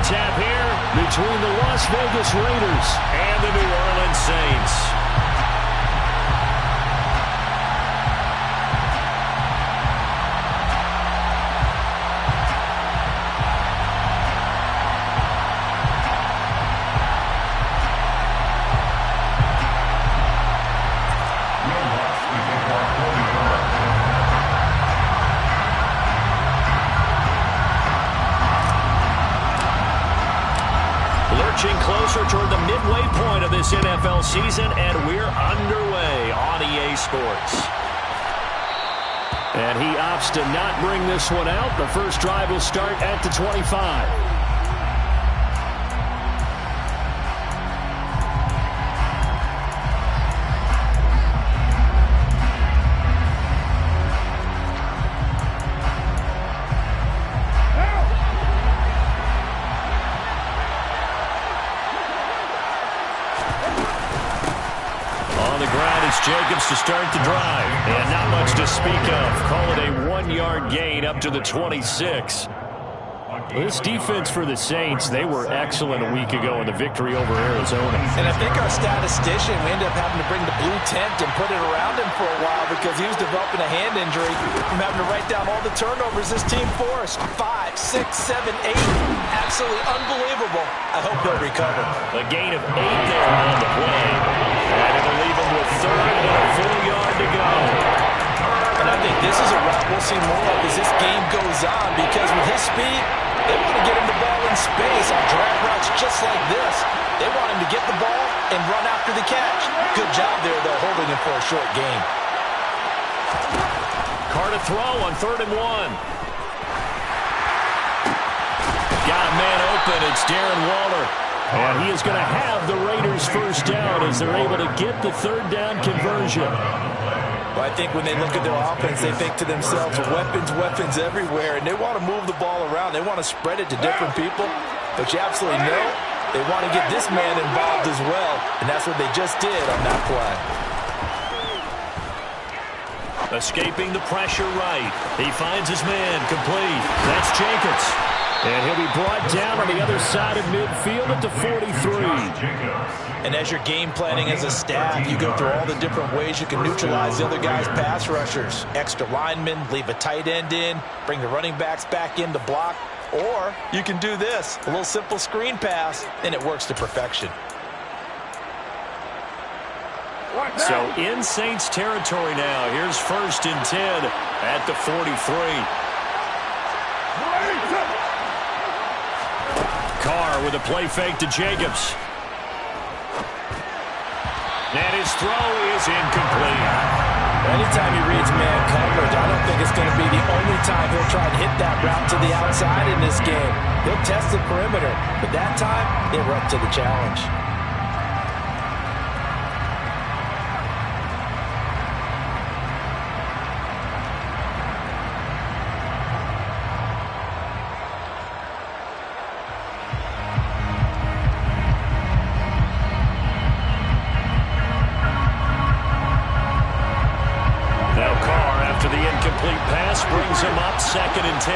tap here between the Las Vegas Raiders and the New Orleans Saints. Closer toward the midway point of this NFL season, and we're underway on EA Sports. And he opts to not bring this one out. The first drive will start at the 25. Jacobs to start the drive, and not much to speak of. Call it a 1-yard gain up to the 26. This defense for the Saints, they were excellent a week ago in the victory over Arizona. And I think our statistician, we ended up having to bring the blue tent and put it around him for a while because he was developing a hand injury from having to write down all the turnovers this team forced. 5, 6, 7, 8. Absolutely unbelievable. I hope he'll recover. A gain of 8 there on the play. And it'll leave him with 3rd and a 4-yard to go. And I think this is a route we'll see more of as this game goes on because with his speed, they want to get him the ball in space on drag routes just like this. They want him to get the ball and run after the catch. Good job there, though, holding him for a short gain. Carr to throw on 3rd and 1. Got a man open. It's Darren Waller. And he is going to have the Raiders first down as they're able to get the 3rd down conversion. Well, I think when they look at their offense, they think to themselves, weapons everywhere, and they want to move the ball around. They want to spread it to different people. But you absolutely know they want to get this man involved as well, and that's what they just did on that play. Escaping the pressure right. He finds his man complete. That's Jacobs. And he'll be brought down on the other side of midfield at the 43. And as you're game planning as a staff, you go through all the different ways you can neutralize the other guy's pass rushers. Extra linemen, leave a tight end in, bring the running backs back in to block. Or you can do this, a little simple screen pass, and it works to perfection. So in Saints territory now. Here's 1st and 10 at the 43. Carr with a play fake to Jacobs. And his throw is incomplete. Anytime he reads man coverage, I don't think it's going to be the only time he'll try to hit that route to the outside in this game. He'll test the perimeter, but that time, they were up to the challenge. Brings him up 2nd and 10.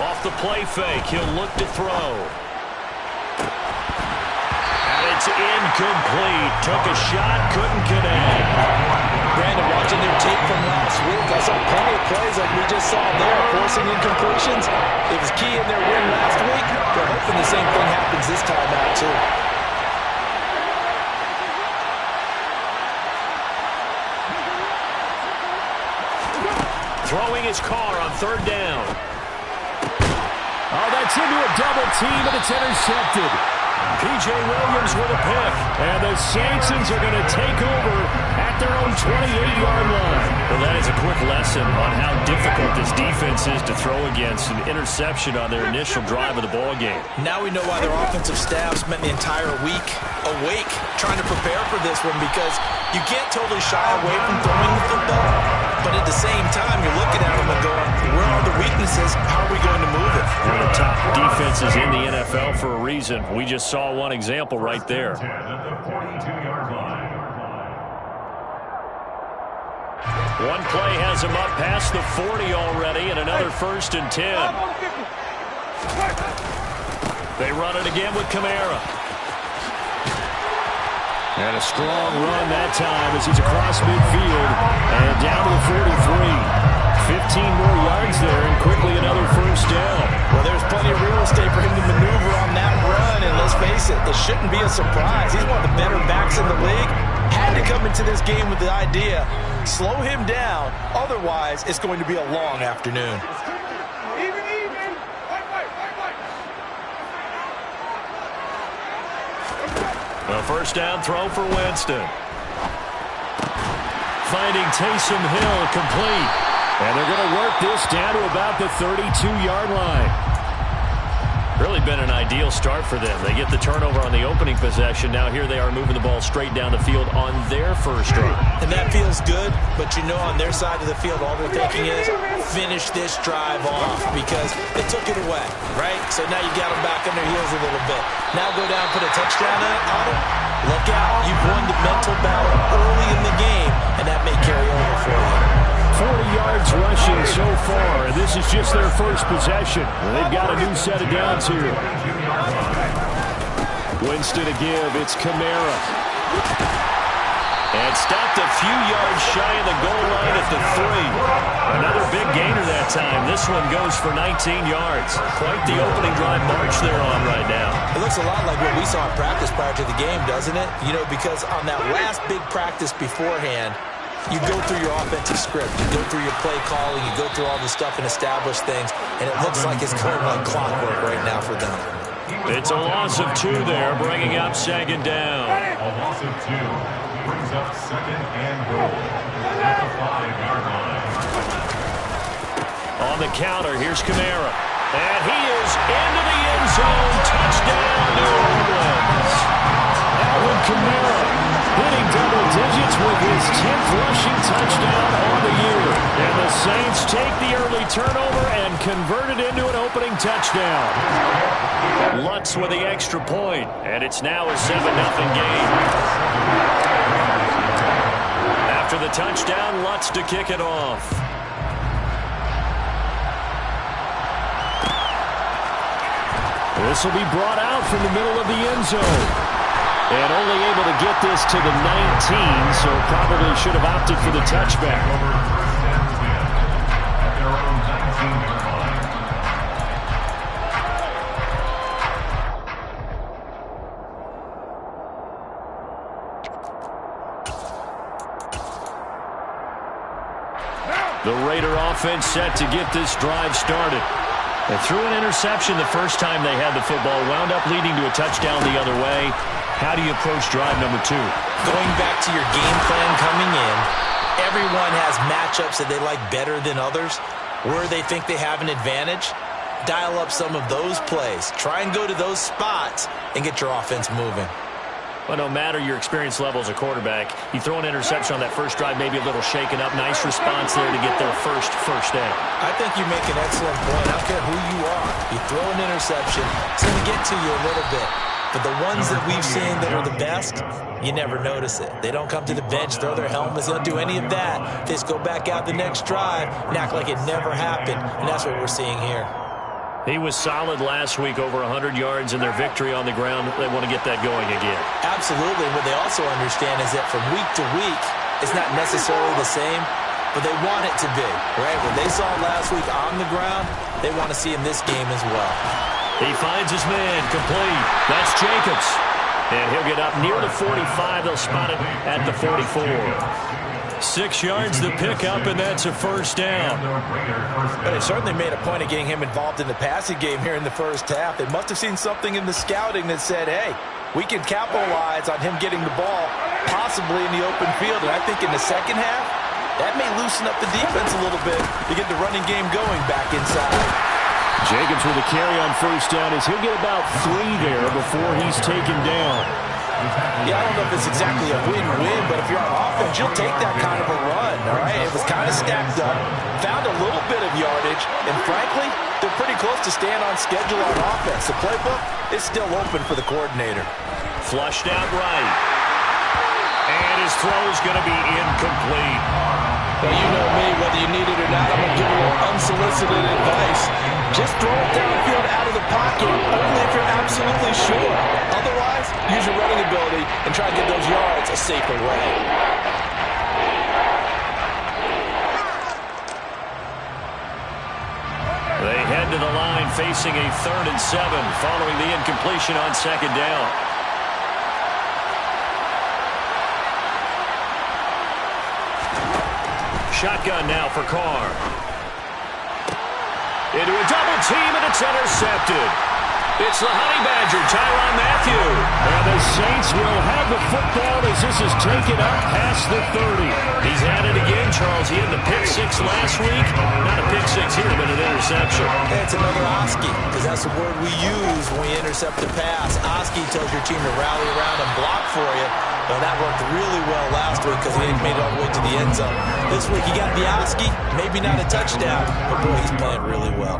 Off the play fake, he'll look to throw. And it's incomplete. Took a shot, couldn't connect. Brandon, watching their tape from last week, I saw plenty of plays like we just saw there, forcing incompletions. It was key in their win last week. They're hoping the same thing happens this time out, too. Throwing his Carr on 3rd down. Oh, that's into a double team, and it's intercepted. P.J. Williams with a pick. And the Saints are going to take over at their own 28-yard line. Well, that is a quick lesson on how difficult this defense is to throw against. An interception on their initial drive of the ballgame. Now we know why their offensive staff spent the entire week awake trying to prepare for this one, because you can't totally shy away from throwing the football. But at the same time, you're looking at them and going, where are the weaknesses? How are we going to move it? One of the top defenses in the NFL for a reason. We just saw one example right there. One play has him up past the 40 already, and another 1st and 10. They run it again with Kamara. And a strong run that time as he's across midfield and down to the 43. 15 more yards there and quickly another first down. Well, there's plenty of real estate for him to maneuver on that run, and let's face it, it shouldn't be a surprise. He's one of the better backs in the league. Had to come into this game with the idea, slow him down, otherwise it's going to be a long afternoon. A first down throw for Winston. Finding Taysom Hill complete. And they're going to work this down to about the 32-yard line. Really been an ideal start for them. They get the turnover on the opening possession. Now here they are moving the ball straight down the field on their first drive. And that feels good, but you know on their side of the field all they're thinking is finish this drive off because they took it away, right? So now you got them back on their heels a little bit. Now go down, put a touchdown on it. Look out. You've won the mental battle early in the game, and that may carry over for you. 40 yards rushing so far, and this is just their first possession. They've got a new set of downs here. Winston to give, it's Kamara. And stopped a few yards shy of the goal line at the 3. Another big gainer that time. This one goes for 19 yards. Quite the opening drive march they're on right now. It looks a lot like what we saw in practice prior to the game, doesn't it? You know, because on that last big practice beforehand, you go through your offensive script, you go through your play calling, you go through all the stuff and establish things, and it looks like it's going like clockwork right now for them. It's a loss of 2 there, bringing up second down. A loss of 2 brings up second and goal at the 5-yard line. On the counter, here's Kamara. And he is into the end zone. Touchdown, New Orleans. Alvin Kamara hitting double digits with his 10th rushing touchdown on the year. And the Saints take the early turnover and convert it into an opening touchdown. Lutz with the extra point, and it's now a 7-0 game. After the touchdown, Lutz to kick it off. This will be brought out from the middle of the end zone. And only able to get this to the 19, so probably should have opted for the touchback. The Raider offense set to get this drive started. They threw an interception the first time they had the football, wound up leading to a touchdown the other way. How do you approach drive number 2? Going back to your game plan coming in, everyone has matchups that they like better than others. Where they think they have an advantage, dial up some of those plays. Try and go to those spots and get your offense moving. Well, no matter your experience level as a quarterback, you throw an interception on that first drive, maybe a little shaken up. Nice response there to get their first down. I think you make an excellent point. I don't care who you are. You throw an interception, it's going to get to you a little bit. But the ones that we've seen that are the best, you never notice it. They don't come to the bench, throw their helmets. They don't do any of that. They just go back out the next drive and act like it never happened. And that's what we're seeing here. He was solid last week, over 100 yards in their victory on the ground. They want to get that going again. Absolutely. What they also understand is that from week to week, it's not necessarily the same, but they want it to be, right? When they saw it last week on the ground, they want to see in this game as well. He finds his man, complete. That's Jacobs. And he'll get up near the 45. They'll spot it at the 44. 6 yards to pick up, and that's a first down. But they certainly made a point of getting him involved in the passing game here in the first half. They must have seen something in the scouting that said, hey, we can capitalize on him getting the ball possibly in the open field. And I think in the second half, that may loosen up the defense a little bit to get the running game going back inside. Jacobs with a carry on first down as he'll get about 3 there before he's taken down. Yeah, I don't know if it's exactly a win-win, but if you're on offense, you'll take that kind of a run, all right? It was kind of stacked up, found a little bit of yardage, and frankly, they're pretty close to staying on schedule on offense. The playbook is still open for the coordinator. Flushed out right. And his throw is going to be incomplete. Well, you know me, whether you need it or not, I'm going to give you a little unsolicited advice. Just throw it downfield out of the use your running ability and try to get those yards a safer way. They head to the line facing a 3rd and 7 following the incompletion on 2nd down. Shotgun now for Carr. Into a double team, and it's intercepted. It's the Honey Badger, Tyrann Mathieu. And the Saints will have the football as this is taken up past the 30. He's at it again, Charles. He had the pick 6 last week. Not a pick 6 here, but an interception. Hey, it's another Oski, because that's the word we use when we intercept a pass. Oski tells your team to rally around and block for you. Well, that worked really well last week because he made it all the way to the end zone. This week he got the Oski, maybe not a touchdown, but boy, he's playing really well.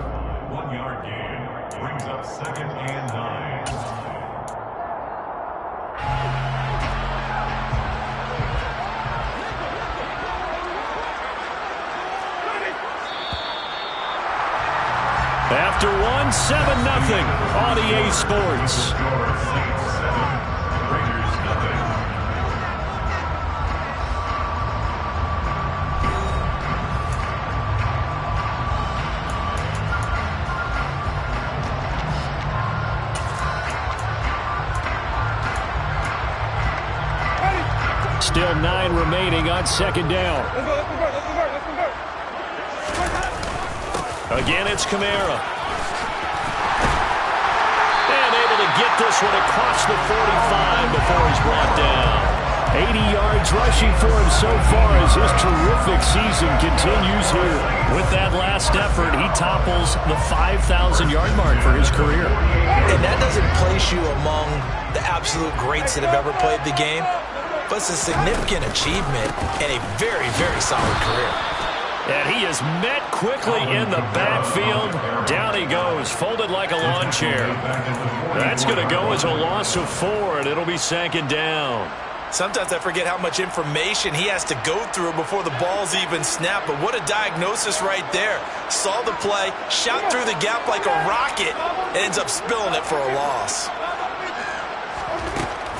1 yard gain brings up 2nd and 9. After 1, 7-0 on EA Sports. Score 6-7. Raiders nothing. Still 9 remaining on 2nd down. Again, it's Kamara. And able to get this one across the 45 before he's brought down. 80 yards rushing for him so far as his terrific season continues here. With that last effort, he topples the 5,000-yard mark for his career. And that doesn't place you among the absolute greats that have ever played the game, but it's a significant achievement and a very, very solid career. And he is met quickly in the backfield. Down he goes, folded like a lawn chair. That's going to go as a loss of 4, and it'll be 2nd down. Sometimes I forget how much information he has to go through before the ball's even snapped, but what a diagnosis right there. Saw the play, shot through the gap like a rocket, and ends up spilling it for a loss.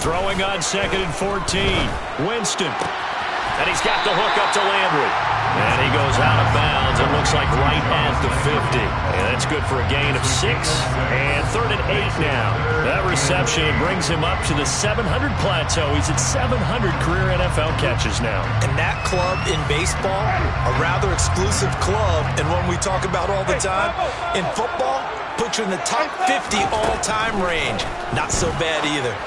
Throwing on 2nd and 14. Winston. And he's got the hook up to Landry. And he goes out of bounds. It looks like right at the 50. And that's good for a gain of 6. And 3rd and 8 now. That reception brings him up to the 700 plateau. He's at 700 career NFL catches now. And that club in baseball, a rather exclusive club, and one we talk about all the time. In football, puts you in the top 50 all-time range. Not so bad either.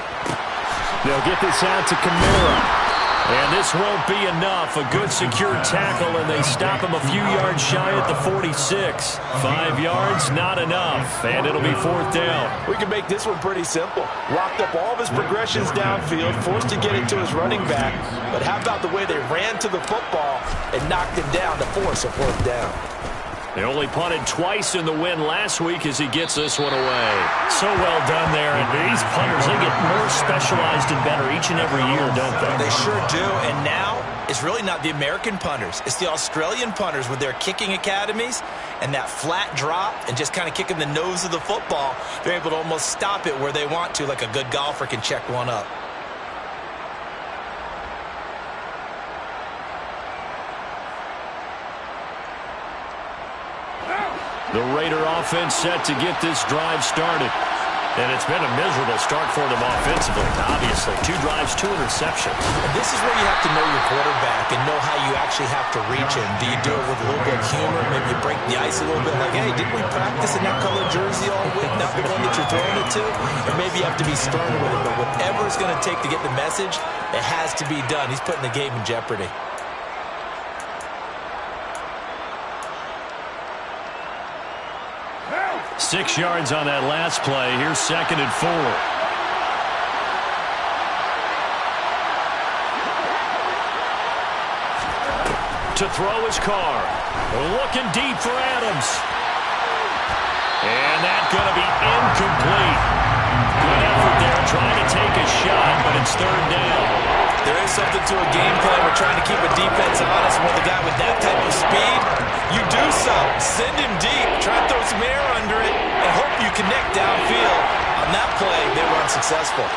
They'll get this out to Kamara. And this won't be enough. A good secure tackle, and they stop him a few yards shy at the 46. 5 yards, not enough. And it'll be 4th down. We can make this one pretty simple. Locked up all of his progressions downfield, forced to get it to his running back. But how about the way they ran to the football and knocked him down to force a 4th down? They only punted twice in the win last week as he gets this one away. So well done there. And these punters, they get more specialized and better each and every year, don't they? They sure do. And now it's really not the American punters. It's the Australian punters with their kicking academies and that flat drop and just kind of kicking the nose of the football. They're able to almost stop it where they want to, like a good golfer can check one up. The Raider offense set to get this drive started. And it's been a miserable start for them offensively, obviously. 2 drives, 2 interceptions. And this is where you have to know your quarterback and know how you actually have to reach him. Do you do it with a little bit of humor? Maybe you break the ice a little bit like, hey, didn't we practice in that colored jersey all week, not the one that you're throwing it to? Or maybe you have to be stern with it. But whatever it's going to take to get the message, it has to be done. He's putting the game in jeopardy. Six yards on that last play. Here's 2nd and 4. To throw his Carr. Looking deep for Adams. And that's going to be incomplete. Good effort there trying to take a shot, but it's 3rd down. There is something to a game plan. We're trying to keep a defense honest with a guy with that type of speed. You do so. Send him deep. Try to throw some air under it and hope you connect downfield. On that play, they were unsuccessful.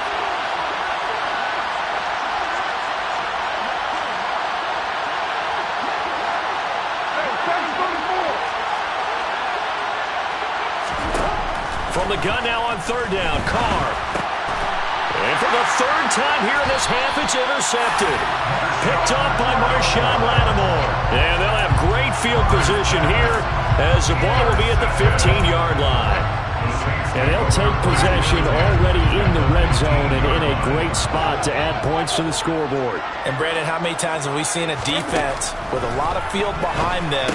From the gun now on third down, Carr. And for the third time here in this half, it's intercepted. Picked up by Marshawn Lattimore. And they'll have great field position here as the ball will be at the 15-yard line. And they'll take possession already in the red zone and in a great spot to add points to the scoreboard. And, Brandon, how many times have we seen a defense with a lot of field behind them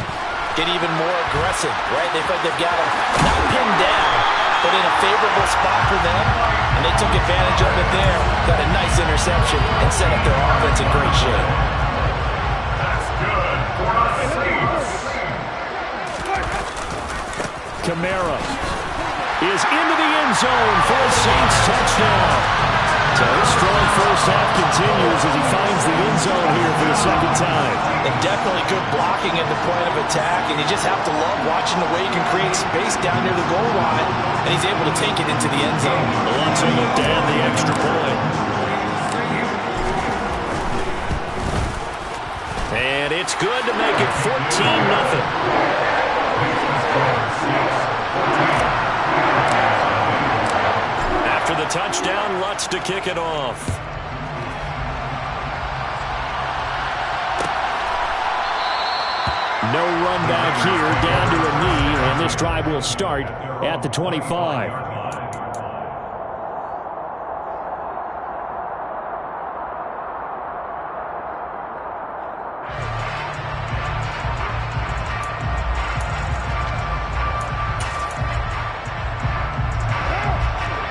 get even more aggressive, right? They feel like they've got them not pinned down, but in a favorable spot for them, and they took advantage of it there, got a nice interception, and set up their offense in great shape. That's good for the Saints. Kamara is into the end zone for a Saints touchdown. So his strong first half continues as he finds the end zone here for the second time. And definitely good blocking in the point of attack, and you just have to love watching the way he can create space down near the goal line, and he's able to take it into the end zone. Alonso looked to add the extra point. And it's good to make it 14-0. After the touchdown, Lutz to kick it off. No run back here, down to a knee, and this drive will start at the 25.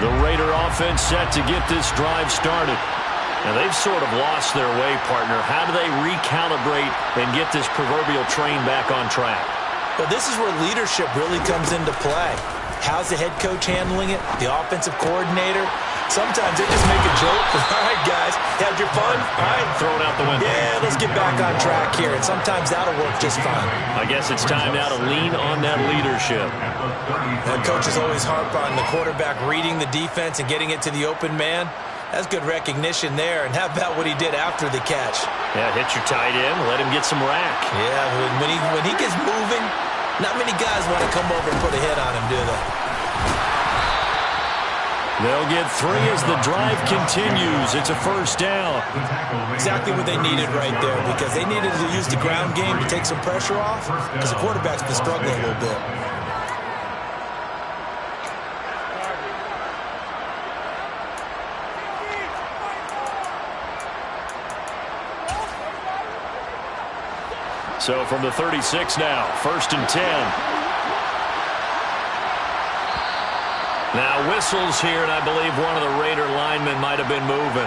The Raider offense set to get this drive started. And they've sort of lost their way, partner. How do they recalibrate and get this proverbial train back on track? Well, this is where leadership really comes into play. How's the head coach handling it? The offensive coordinator? Sometimes they just make a joke. All right, guys, had your fun? All right. Throw it out the window. Yeah, let's get back on track here. And sometimes that'll work just fine. I guess it's time now to lean on that leadership. The coaches always harp on the quarterback reading the defense and getting it to the open man. That's good recognition there. And how about what he did after the catch? Yeah, hit your tight end. Let him get some rack. Yeah, when he gets moving, not many guys want to come over and put a hit on him, do they? They'll get 3 as the drive continues. It's a first down. Exactly what they needed right there, because they needed to use the ground game to take some pressure off, because the quarterback's been struggling a little bit. So from the 36 now, 1st and 10. Now whistles here, and I believe one of the Raider linemen might have been moving.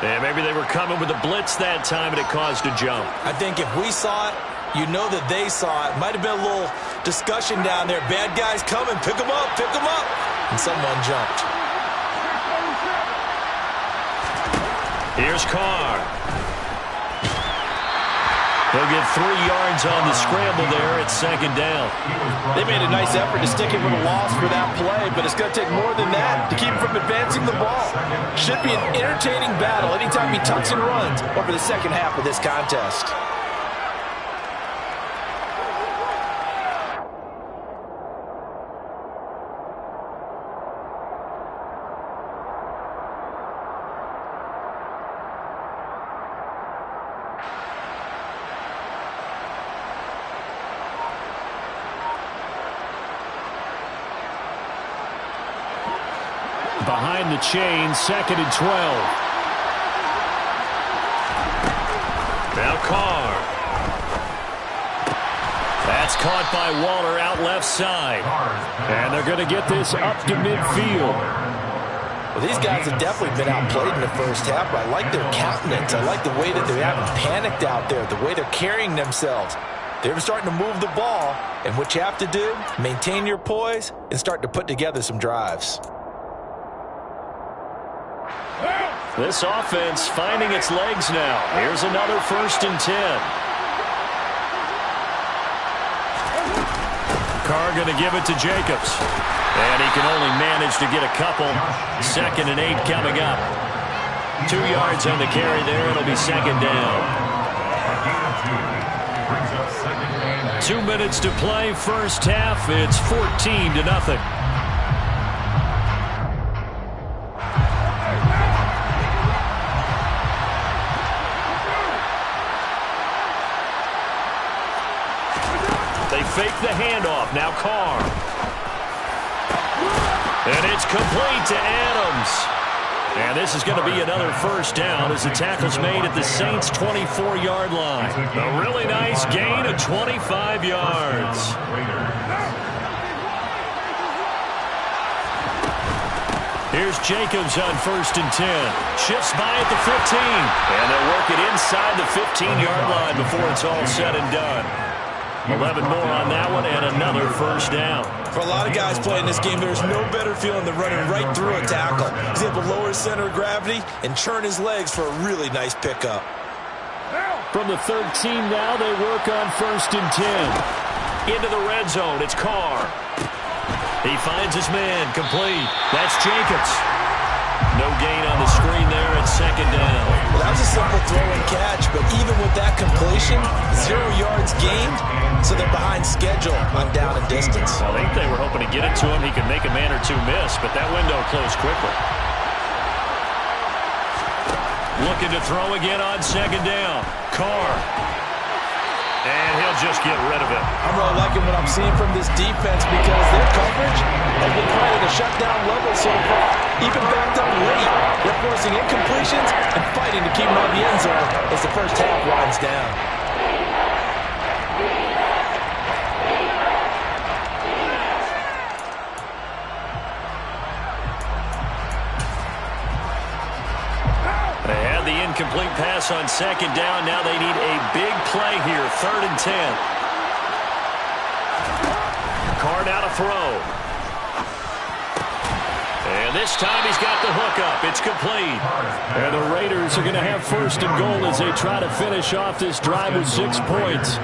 Yeah, maybe they were coming with a blitz that time, and it caused a jump. I think if we saw it, you know that they saw it. Might have been a little discussion down there. Bad guys coming. Pick them up. Pick them up. And someone jumped. Here's Carr. They'll get 3 yards on the scramble there at 2nd down. They made a nice effort to stick him with a loss for that play, but it's going to take more than that to keep him from advancing the ball. Should be an entertaining battle anytime he tucks and runs over the second half of this contest. Behind the chain, 2nd and 12. Now Carr. That's caught by Waller out left side. And they're going to get this up to midfield. Well, these guys have definitely been outplayed in the first half, but I like their countenance. I like the way that they haven't panicked out there, the way they're carrying themselves. They're starting to move the ball, and what you have to do, maintain your poise and start to put together some drives. This offense finding its legs now. Here's another 1st and 10. Carr going to give it to Jacobs. And he can only manage to get a couple. 2nd and 8 coming up. 2 yards on the carry there. It'll be 2nd down. 2 minutes to play. First half. It's 14-0. Carr. And it's complete to Adams. And this is going to be another first down as the tackle's made at the Saints' 24-yard line. A really nice gain of 25 yards. Here's Jacobs on 1st and 10. Shifts by at the 15. And they'll work it inside the 15-yard line before it's all said and done. 11 more on that one and another first down. For a lot of guys playing this game, there's no better feeling than running right through a tackle. He's able to lower his center of gravity and churn his legs for a really nice pickup. From the 13 now, they work on 1st and 10. Into the red zone, it's Carr. He finds his man, complete. That's Jacobs. No gain on the screen there at 2nd down. Well, that was a simple throw and catch, but even with that completion, 0 yards gained, so they're behind schedule on down and distance. I think they were hoping to get it to him. He could make a man or two miss, but that window closed quickly. Looking to throw again on 2nd down. Carr. And he'll just get rid of it. I'm really liking what I'm seeing from this defense because their coverage has been playing at a shutdown level so far. Even backed up late, they're forcing incompletions and fighting to keep them out of the end zone as the first half winds down. They had the incomplete pass on 2nd down. Now they need a big play here. 3rd and 10. Carr now to throw. And this time he's got the hook up. It's complete. And the Raiders are going to have 1st and goal as they try to finish off this drive with 6 points.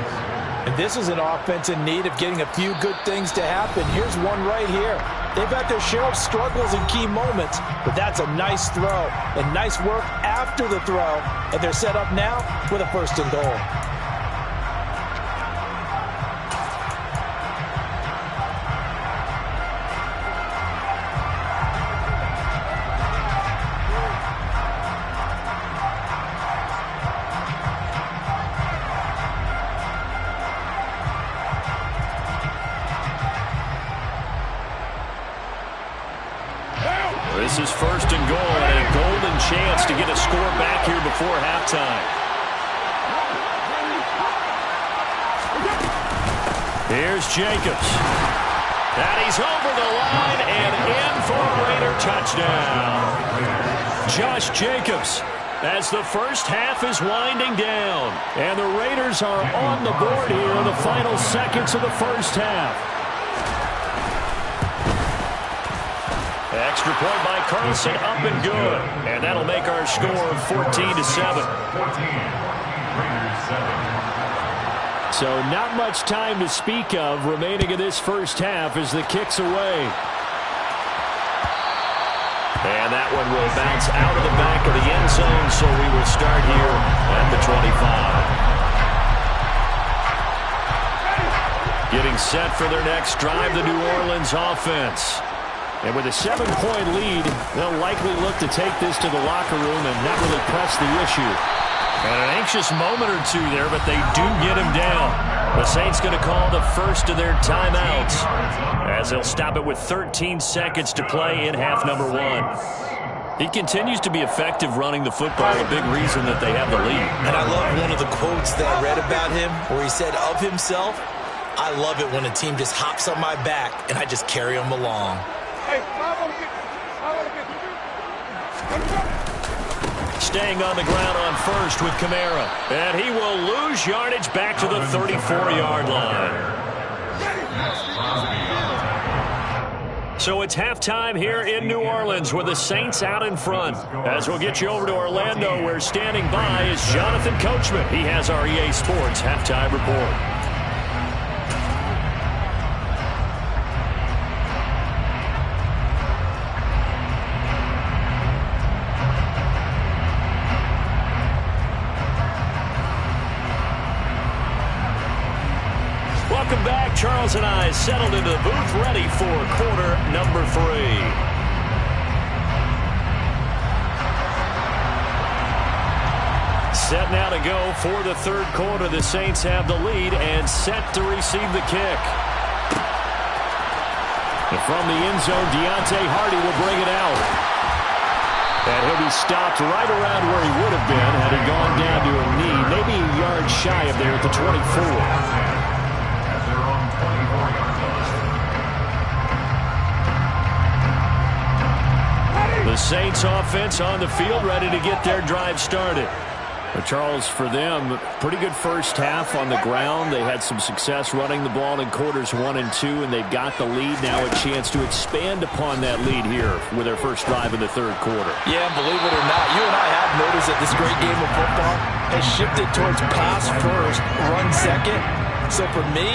And this is an offense in need of getting a few good things to happen. Here's one right here. They've had their share of struggles in key moments, but that's a nice throw and nice work after the throw. And they're set up now with a 1st and goal. This is 1st and goal and a golden chance to get a score back here before halftime. Here's Jacobs. And he's over the line and in for a Raider touchdown. Josh Jacobs as the first half is winding down. And the Raiders are on the board here in the final seconds of the first half. Extra point by Carlson, up and good. And that'll make our score 14-7. 14. Raiders 7. So not much time to speak of remaining in this first half as the kick's away. And that one will bounce out of the back of the end zone, so we will start here at the 25. Getting set for their next drive, the New Orleans offense. And with a 7-point lead, they'll likely look to take this to the locker room and not really press the issue. And an anxious moment or two there, but they do get him down. The Saints going to call the first of their timeouts as they'll stop it with 13 seconds to play in half number 1. He continues to be effective running the football, a big reason that they have the lead. And I love one of the quotes that I read about him where he said of himself, "I love it when a team just hops on my back and I just carry them along." Staying on the ground on 1st with Kamara. And he will lose yardage back to the 34-yard line. So it's halftime here in New Orleans with the Saints out in front. As we'll get you over to Orlando, where standing by is Jonathan Coachman. He has our EA Sports halftime report. Welcome back. Charles and I settled into the booth, ready for quarter number 3. Set now to go for the 3rd quarter. The Saints have the lead and set to receive the kick. And from the end zone, Deontay Hardy will bring it out. And he'll be stopped right around where he would have been had he gone down to a knee, maybe a yard shy of there at the 24. At their own 24-yard line. The Saints offense on the field, ready to get their drive started. But Charles, for them, pretty good first half on the ground. They had some success running the ball in quarters 1 and 2, and they've got the lead now, a chance to expand upon that lead here with their first drive in the third quarter. Yeah, believe it or not, you and I have noticed that this great game of football has shifted towards pass first, run second. So for me,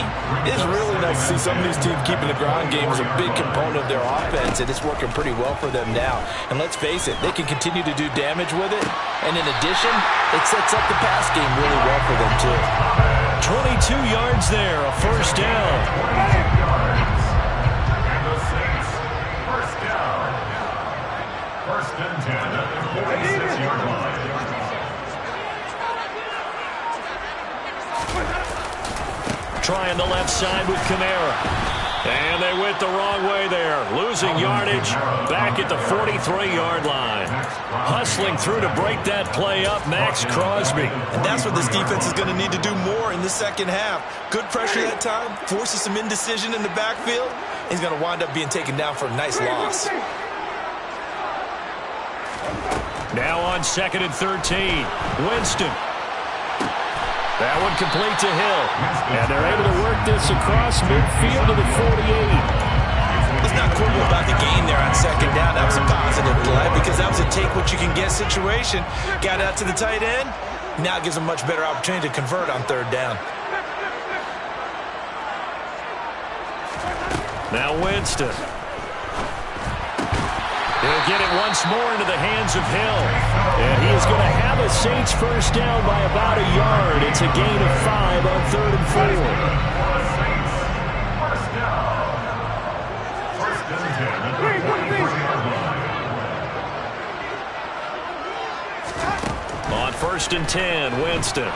it's really nice to see some of these teams keeping the ground game as a big component of their offense, and it's working pretty well for them now. And let's face it, they can continue to do damage with it. And in addition, it sets up the pass game really well for them too. 22 yards there, a first down. 22 yards. And the Saints, first down. First and 10 at the 46-yard line. Trying the left side with Kamara. And they went the wrong way there. Losing yardage back at the 43-yard line. Hustling through to break that play up, Max Crosby. And that's what this defense is going to need to do more in the second half. Good pressure that time, forces some indecision in the backfield. He's going to wind up being taken down for a nice loss. Now on 2nd and 13. Winston. That one complete to Hill. And they're able to work this across midfield to the 48. Let's not quibble about the gain there on second down. That was a positive play because that was a take-what-you-can-get situation. Got out to the tight end. Now it gives them a much better opportunity to convert on third down. Now Winston. He'll get it once more into the hands of Hill. And he is going to have a Saints first down by about a yard. It's a gain of 5 on 3rd and 4. Saints, first down. First and 10 at the 44-yard line. On 1st and 10, Winston.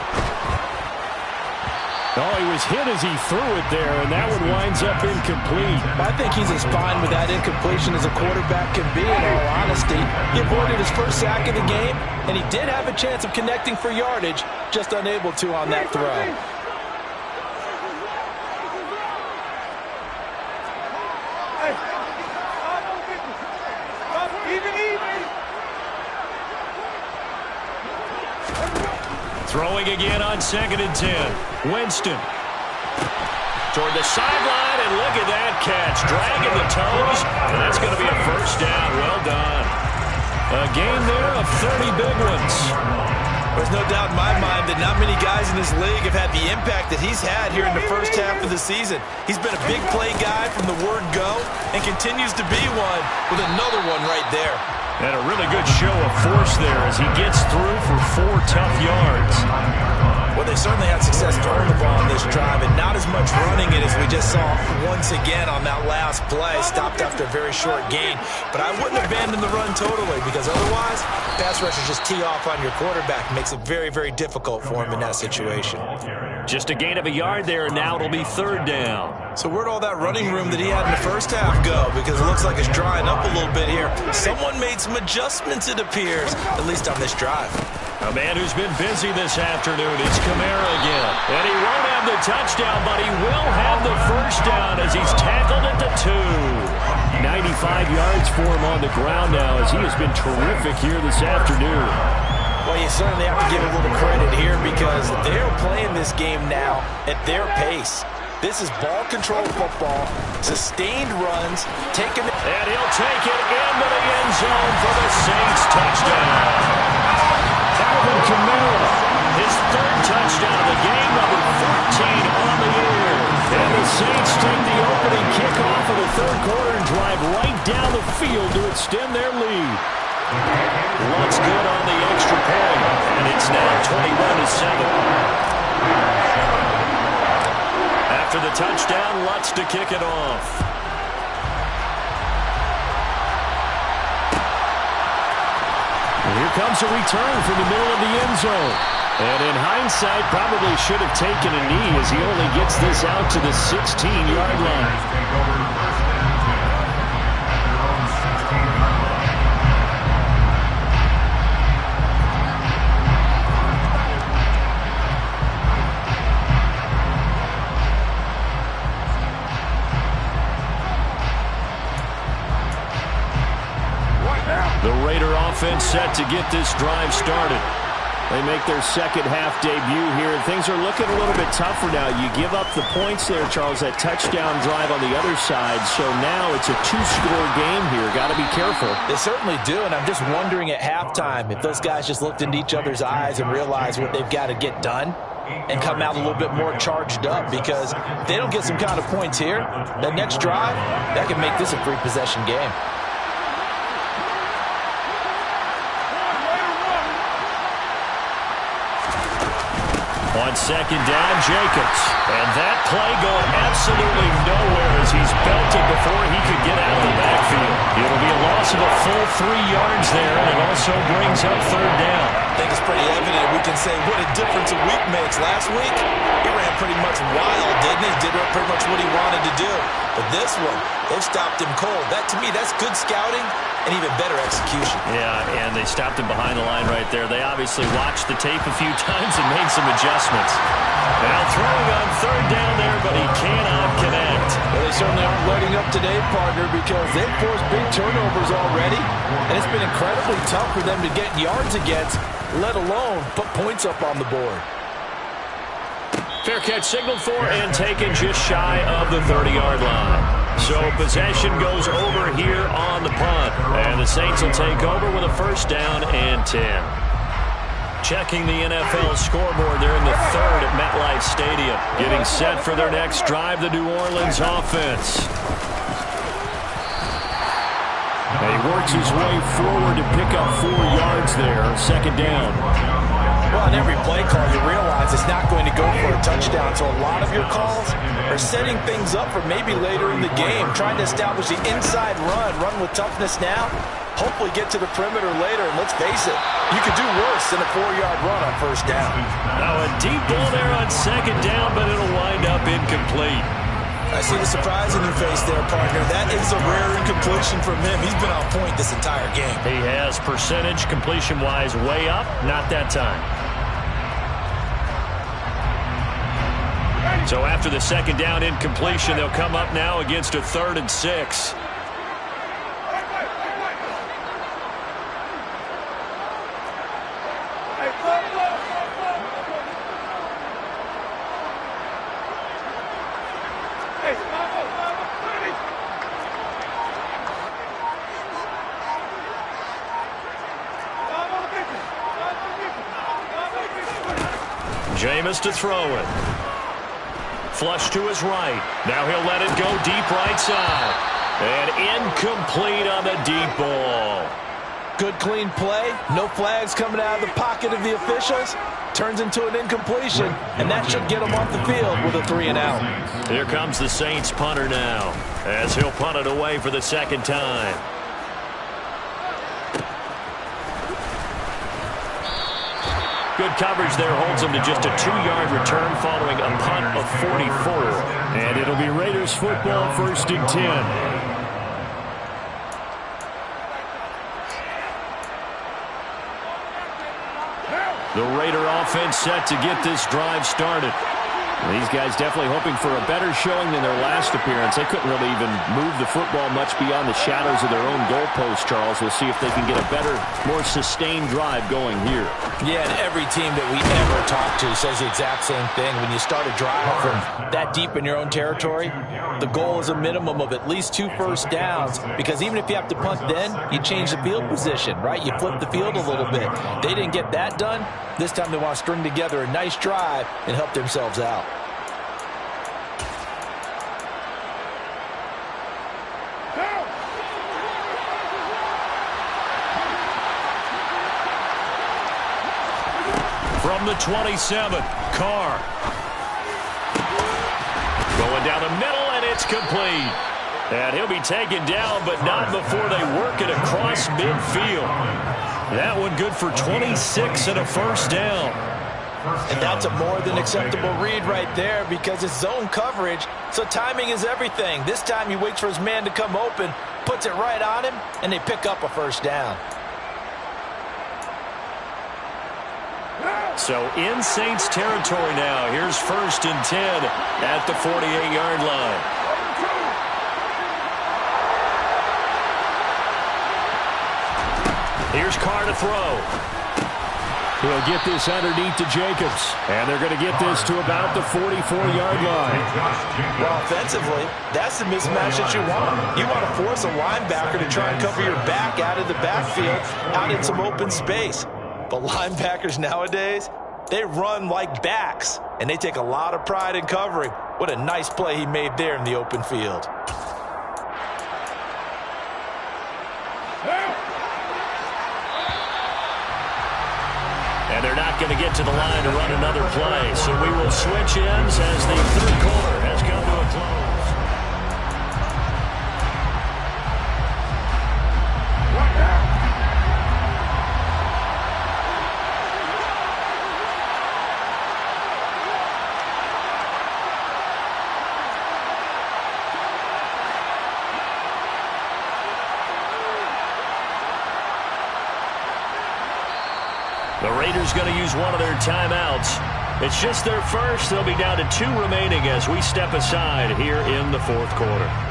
Oh, he was hit as he threw it there, and that one winds up incomplete. I think he's as fine with that incompletion as a quarterback can be, in all honesty. He avoided his first sack of the game, and he did have a chance of connecting for yardage, just unable to on that throw. Throwing again on 2nd and 10. Winston. Toward the sideline, and look at that catch. Dragging the toes, and that's going to be a first down. Well done. A gain there of 30 big ones. There's no doubt in my mind that not many guys in this league have had the impact that he's had here in the first half of the season. He's been a big play guy from the word go and continues to be one with another one right there. And a really good show of force there as he gets through for 4 tough yards. Well, they certainly had success throwing the ball on this drive, and not as much running it as we just saw once again on that last play. Stopped after a very short gain. But I wouldn't abandon the run totally, because otherwise, pass rushers just tee off on your quarterback. Makes it very, very difficult for him in that situation. Just a gain of a yard there, and now it'll be 3rd down. So where'd all that running room that he had in the first half go? Because it looks like it's drying up a little bit here. Someone made some adjustments, it appears, at least on this drive. A man who's been busy this afternoon. It's Kamara again. And he won't have the touchdown, but he will have the first down as he's tackled at the 2. 95 yards for him on the ground now as he has been terrific here this afternoon. Well, you certainly have to give a little credit here because they're playing this game now at their pace. This is ball control football, sustained runs, taking it. And he'll take it into the end zone for the Saints touchdown. Alvin Kamara, his 3rd touchdown of the game, number 14 on the year. And the Saints take the opening kickoff of the 3rd quarter and drive right down the field to extend their lead. Lutz good on the extra point, and it's now 21-7. After the touchdown, Lutz to kick it off. And here comes a return from the middle of the end zone. And in hindsight, probably should have taken a knee as he only gets this out to the 16-yard line. The Raider offense set to get this drive started. They make their second half debut here, and things are looking a little bit tougher now. You give up the points there, Charles, that touchdown drive on the other side. So now it's a two-score game here. Got to be careful. They certainly do, and I'm just wondering at halftime if those guys just looked into each other's eyes and realized what they've got to get done and come out a little bit more charged up, because if they don't get some kind of points here, that next drive, that can make this a three-possession game. On second down, Jacobs. And that play going absolutely nowhere as he's belted before he could get out of the backfield. It'll be a loss of a full 3 yards there, and it also brings up third down. I think it's pretty evident. We can say what a difference a week makes. Last week, he ran pretty much wild, didn't he? Did pretty much what he wanted to do. But this one, they've stopped him cold. That, to me, that's good scouting and even better execution. Yeah, and they stopped him behind the line right there. They obviously watched the tape a few times and made some adjustments. Now throwing on third down there, but he cannot connect. Well, they certainly aren't letting up today, partner, because they've forced big turnovers already, and it's been incredibly tough for them to get yards against, let alone put points up on the board. Fair catch signaled for and taken just shy of the 30-yard line. So possession goes over here on the punt. And the Saints will take over with a first down and 10. Checking the NFL scoreboard, they're in the third at MetLife Stadium. Getting set for their next drive, the New Orleans offense. And he works his way forward to pick up 4 yards there. Second down. Well, on every play call, you realize it's not going to go for a touchdown. So a lot of your calls are setting things up for maybe later in the game, trying to establish the inside run with toughness now, hopefully get to the perimeter later. And let's face it, you could do worse than a 4-yard run on first down. Now a deep ball there on second down, but it'll wind up incomplete. I see the surprise in your face there, partner. That is a rare incompletion from him. He's been on point this entire game. He has percentage completion-wise way up, not that time. So after the second down incompletion, they'll come up now against a 3rd and 6. Jameis to throw it. Flush to his right. Now he'll let it go deep right side. And incomplete on the deep ball. Good clean play. No flags coming out of the pocket of the officials. Turns into an incompletion. And that should get him off the field with a 3 and out. Here comes the Saints punter now, as he'll punt it away for the second time. Good coverage there holds him to just a 2-yard return following a punt of 44. And it'll be Raiders football, 1st and 10. The Raider offense set to get this drive started. These guys definitely hoping for a better showing than their last appearance. They couldn't really even move the football much beyond the shadows of their own goalpost, Charles. We'll see if they can get a better, more sustained drive going here. Yeah, and every team that we ever talk to says the exact same thing. When you start a drive from that deep in your own territory, the goal is a minimum of at least 2 first downs, because even if you have to punt then, you change the field position, right? You flip the field a little bit. They didn't get that done. This time they want to string together a nice drive and help themselves out. From the 27, Carr. Going down the middle, and it's complete. And he'll be taken down, but not before they work it across midfield. That one good for 26 and a first down. And that's a more than acceptable read right there, because it's zone coverage, so timing is everything. This time he waits for his man to come open, puts it right on him, and they pick up a first down. So in Saints territory now. Here's 1st and 10 at the 48-yard line. Here's Carr to throw. He'll get this underneath to Jacobs. And they're going to get this to about the 44-yard line. Well, offensively, that's the mismatch that you want. You want to force a linebacker to try and cover your back out of the backfield, out in some open space. But linebackers nowadays, they run like backs, and they take a lot of pride in covering. What a nice play he made there in the open field. And they're not going to get to the line to run another play. So we will switch ends as the third quarter has come to a close. The Raiders going to use one of their timeouts. It's just their first. They'll be down to 2 remaining as we step aside here in the fourth quarter.